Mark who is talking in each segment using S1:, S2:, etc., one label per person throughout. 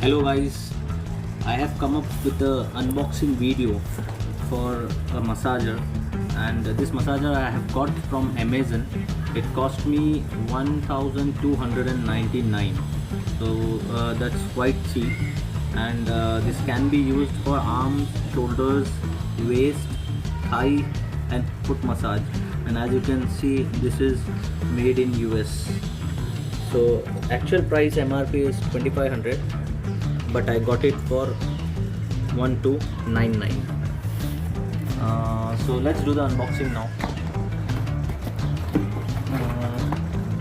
S1: Hello guys, I have come up with the unboxing video for a massager, and this massager I have got from Amazon. It cost me 1299, so that's quite cheap, and this can be used for arms, shoulders, waist, thigh and foot massage. And as you can see, this is made in US. So actual price MRP is 2500, but I got it for 1299. So let's do the unboxing now.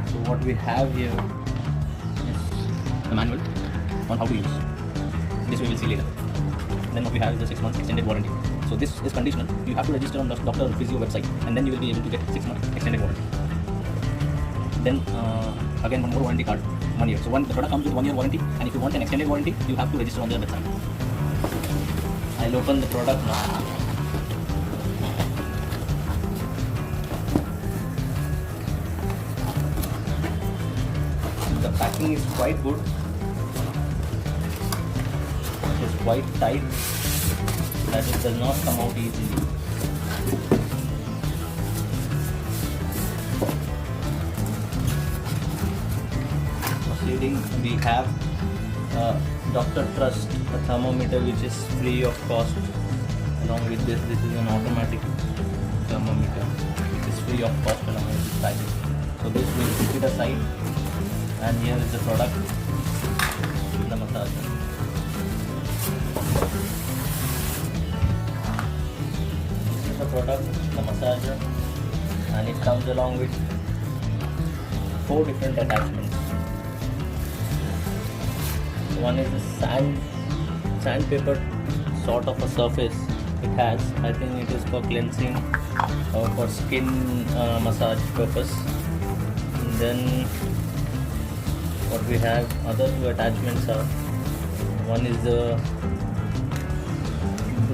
S1: So what we have here is the manual on how to use. This we will see later. Then what we have is the 6 months extended warranty. So this is conditional. You have to register on the Dr. Physio website, and then you will be able to get 6 months extended warranty. Then again one more warranty card, 1 year. So the product comes with 1 year warranty, and if you want an extended warranty, you have to register on their website. I'll open the product now. The packing is quite good. It is quite tight, that it does not come out easily. Proceeding, we have Dr.Trust, a thermometer which is free of cost. Along with this is an automatic thermometer which is free of cost along with this package. So this will keep it aside, and here is the product, the massager. This is the product, the massager, and it comes along with 4 different attachments. One is a sandpaper sort of a surface it has. I think it is for cleansing or for skin massage purpose. And then what we have, other 2 attachments are, one is the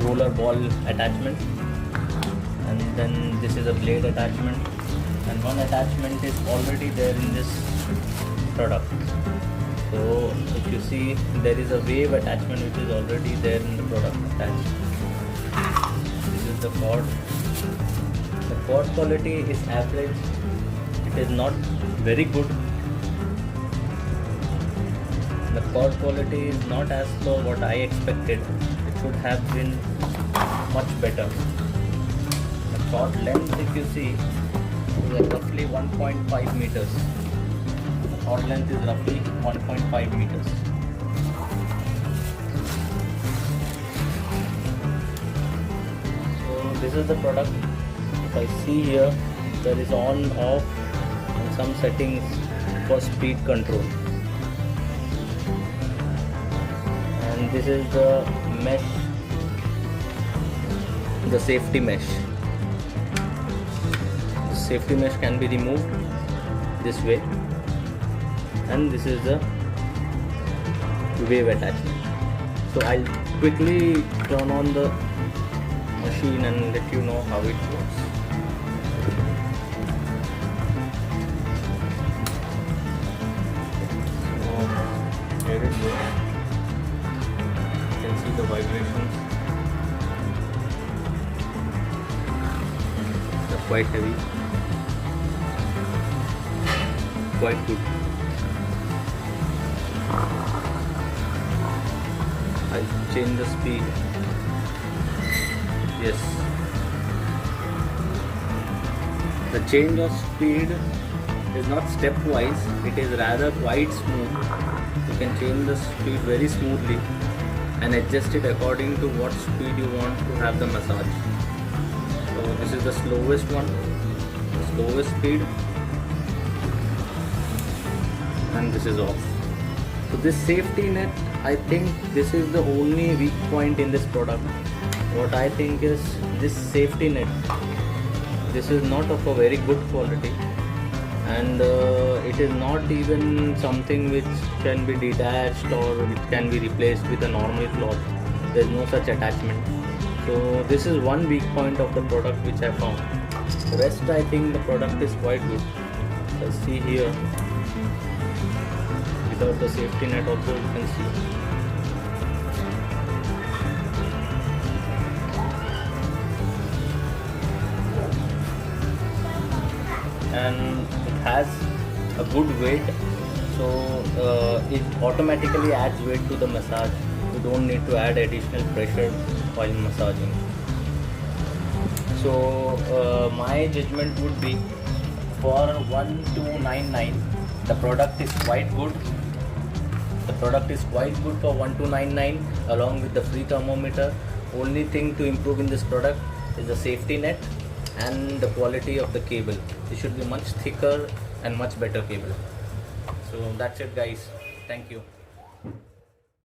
S1: roller ball attachment, and then this is a blade attachment, and one attachment is already there in this product. So if you see, there is a wave attachment which is already there in the product attached. This is the cord. The cord quality is average. It is not very good. The cord quality is not as per what I expected. It should have been much better. The cord length, if you see, is roughly 1.5 meters. Cord length is roughly 1.5 meters. So this is the product. If I see here, there is on, off, and some settings for speed control. And this is the mesh, the safety mesh. The safety mesh can be removed this way. And this is the wave attachment. So I'll quickly turn on the machine and let you know how it works. So here it goes. You can see the vibrations. They're quite heavy, quite good. I'll change the speed. Yes. The change of speed is not stepwise, it is rather quite smooth. You can change the speed very smoothly and adjust it according to what speed you want to have the massage. So this is the slowest one, the slowest speed, and this is off. So this safety net, I think this is the only weak point in this product. What I think is this safety net, this is not of a very good quality, and it is not even something which can be detached or which can be replaced with a normal cloth. There is no such attachment. So this is one weak point of the product which I found. The rest, I think the product is quite good. Let's see here. Without the safety net also you can see and it has a good weight, so it automatically adds weight to the massage. You don't need to add additional pressure while massaging. So my judgment would be for 1299 the product is quite good. The product is quite good for 1299 along with the free thermometer. Only thing to improve in this product is the safety net and the quality of the cable. It should be much thicker and much better cable. So that's it guys. Thank you.